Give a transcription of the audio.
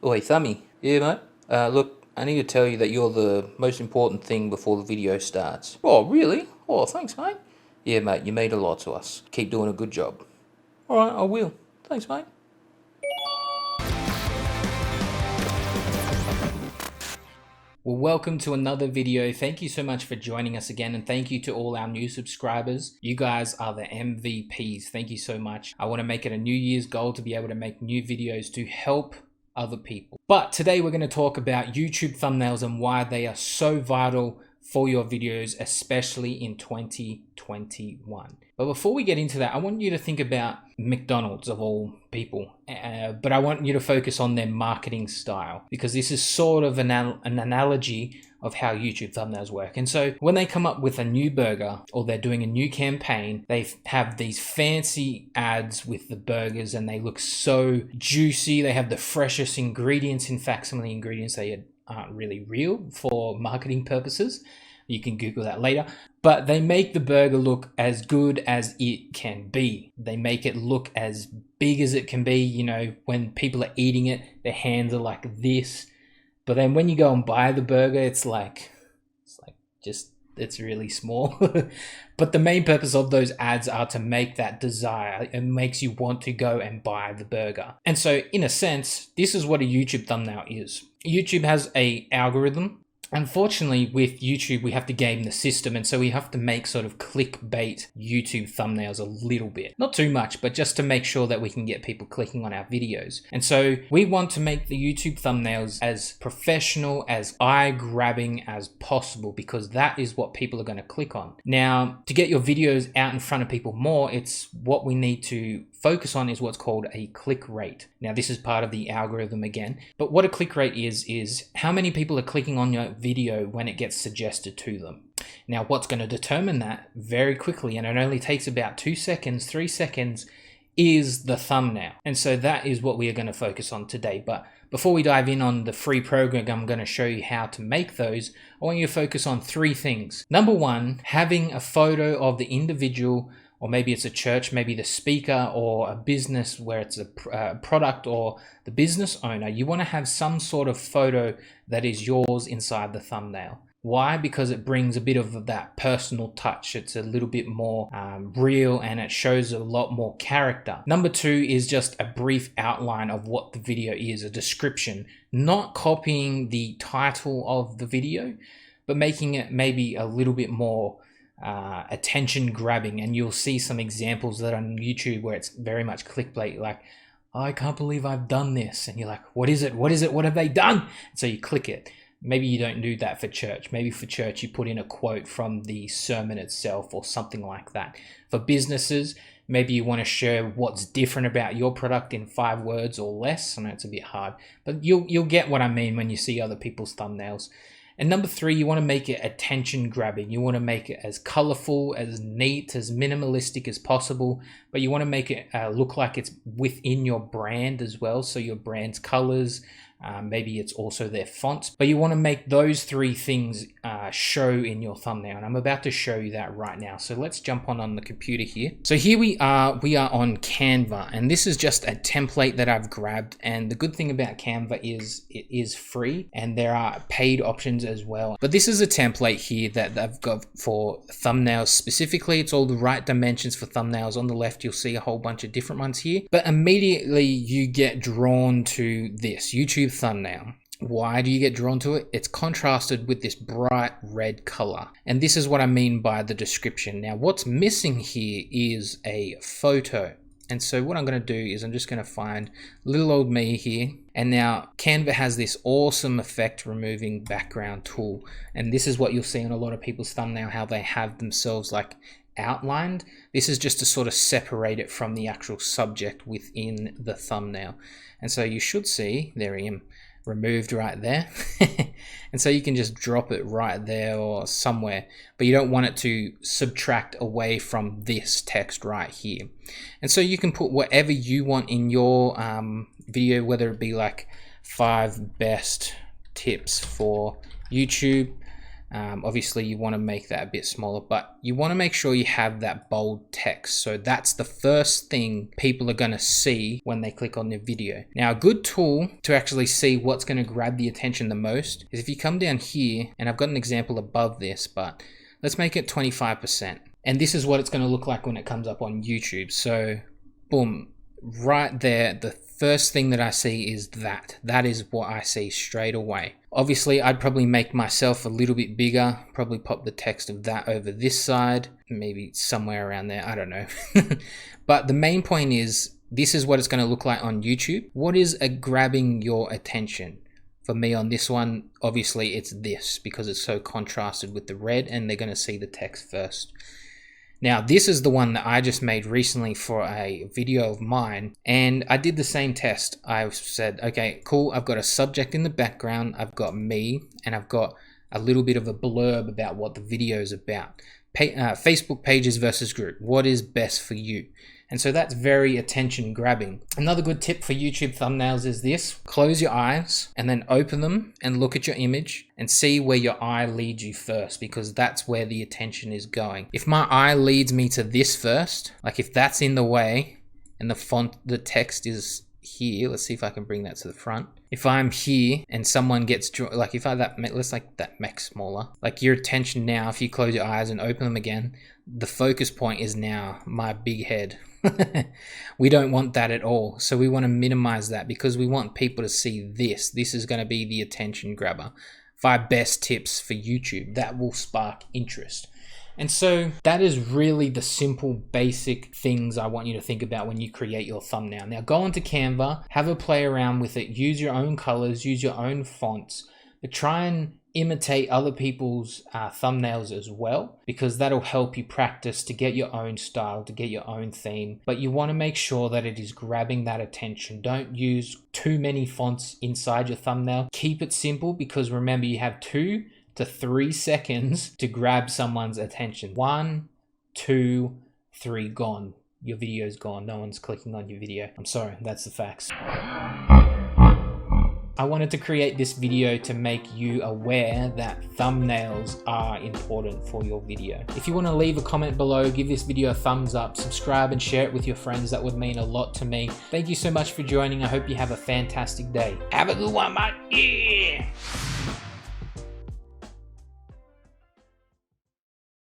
Oi, Thummy. Yeah, mate. Look, I need to tell you that you're the most important thing before the video starts. Oh, really? Oh, thanks, mate. Yeah, mate, you mean a lot to us. Keep doing a good job. Alright, I will. Thanks, mate. Well, welcome to another video. Thank you so much for joining us again, and thank you to all our new subscribers. You guys are the MVPs. Thank you so much. I want to make it a New Year's goal to be able to make new videos to help other people. But today we're going to talk about YouTube thumbnails and why they are so vital for your videos, especially in 2021. But before we get into that, I want you to think about McDonald's of all people, but I want you to focus on their marketing style, because this is sort of an analogy of how YouTube thumbnails work. And so when they come up with a new burger or they're doing a new campaign, they have these fancy ads with the burgers and they look so juicy. They have the freshest ingredients. In fact, some of the ingredients they aren't really real for marketing purposes. You can Google that later. But they make the burger look as good as it can be. They make it look as big as it can be. You know, when people are eating it, their hands are like this. But then when you go and buy the burger, it's really small. But the main purpose of those ads are to make that desire. It makes you want to go and buy the burger. And so in a sense, this is what a YouTube thumbnail is. YouTube has an algorithm. Unfortunately, with YouTube, we have to game the system, and so we have to make sort of clickbait YouTube thumbnails a little bit. Not too much, but just to make sure that we can get people clicking on our videos. And so we want to make the YouTube thumbnails as professional, as eye-grabbing as possible, because that is what people are going to click on. Now, to get your videos out in front of people more, it's what we need to focus on is what's called a click rate. Now, this is part of the algorithm again, but what a click rate is how many people are clicking on your video when it gets suggested to them. Now, what's going to determine that very quickly, and it only takes about 2 seconds, 3 seconds, is the thumbnail. And so that is what we are going to focus on today. But before we dive in on the free program, I'm going to show you how to make those. I want you to focus on 3 things. Number 1, having a photo of the individual, or maybe it's a church, maybe the speaker, or a business where it's a product, or the business owner. You want to have some sort of photo that is yours inside the thumbnail. Why? Because it brings a bit of that personal touch. It's a little bit more real, and it shows a lot more character. Number 2 is just a brief outline of what the video is, a description, not copying the title of the video, but making it maybe a little bit more attention grabbing. And you'll see some examples that are on YouTube where it's very much clickbait, like, oh, I can't believe I've done this, and you're like, what is it, what have they done? So you click it. Maybe you don't do that for church. Maybe for church you put in a quote from the sermon itself or something like that. For businesses, maybe you want to share what's different about your product in 5 words or less. I know it's a bit hard, but you'll get what I mean when you see other people's thumbnails. And number 3, you want to make it attention grabbing. You want to make it as colorful, as neat, as minimalistic as possible, but you want to make it look like it's within your brand as well. So your brand's colors, maybe it's also their fonts, but you want to make those 3 things show in your thumbnail. And I'm about to show you that right now. So let's jump on the computer here. So here we are on Canva, and this is just a template that I've grabbed. And the good thing about Canva is it is free, and there are paid options as well. But this is a template here that I've got for thumbnails specifically. It's all the right dimensions for thumbnails. On the left, you'll see a whole bunch of different ones here, but immediately you get drawn to this YouTube thumbnail. Why do you get drawn to it? It's contrasted with this bright red color. And this is what I mean by the description. Now, what's missing here is a photo. And so what I'm going to do is I'm just going to find little old me here. And now Canva has this awesome effect removing background tool. And this is what you'll see on a lot of people's thumbnail, how they have themselves like outlined. This is just to sort of separate it from the actual subject within the thumbnail. And so you should see, there I am, removed right there. And so you can just drop it right there or somewhere, but you don't want it to subtract away from this text right here. And so you can put whatever you want in your video, whether it be like 5 best tips for YouTube, Obviously you want to make that a bit smaller, but you want to make sure you have that bold text. So that's the first thing people are going to see when they click on the video. Now, a good tool to actually see what's going to grab the attention the most is if you come down here, and I've got an example above this, but let's make it 25%. And this is what it's going to look like when it comes up on YouTube. So boom, right there, the first thing that I see is that. That is what I see straight away. Obviously, I'd probably make myself a little bit bigger, probably pop the text of that over this side, maybe somewhere around there, I don't know. But the main point is, this is what it's going to look like on YouTube. What is grabbing your attention? For me on this one, obviously it's this, because it's so contrasted with the red, and they're going to see the text first. Now, this is the one that I just made recently for a video of mine, and I did the same test. I said, okay, cool, I've got a subject in the background, I've got me, and I've got a little bit of a blurb about what the video is about. Facebook pages versus group, what is best for you? And so that's very attention grabbing. Another good tip for YouTube thumbnails is this: close your eyes and then open them and look at your image and see where your eye leads you first, because that's where the attention is going. If my eye leads me to this first, like if that's in the way and the font, the text is here, let's see if I can bring that to the front. If I'm here and someone gets like if I let's like that make smaller, like your attention now, if you close your eyes and open them again, the focus point is now my big head. We don't want that at all. So we want to minimize that, because we want people to see this. This is going to be the attention grabber. 5 best tips for YouTube that will spark interest. And so that is really the simple basic things I want you to think about when you create your thumbnail. Now go onto Canva, have a play around with it, use your own colors, use your own fonts, but try and imitate other people's thumbnails as well, because that'll help you practice to get your own style, to get your own theme. But you want to make sure that it is grabbing that attention. Don't use too many fonts inside your thumbnail. Keep it simple, because remember, you have 2 to 3 seconds to grab someone's attention. 1, 2, 3, gone. Your video's gone. No one's clicking on your video. I'm sorry, that's the facts. I wanted to create this video to make you aware that thumbnails are important for your video. If you want to leave a comment below, give this video a thumbs up, subscribe and share it with your friends. That would mean a lot to me. Thank you so much for joining. I hope you have a fantastic day. Have a good one, mate. Yeah.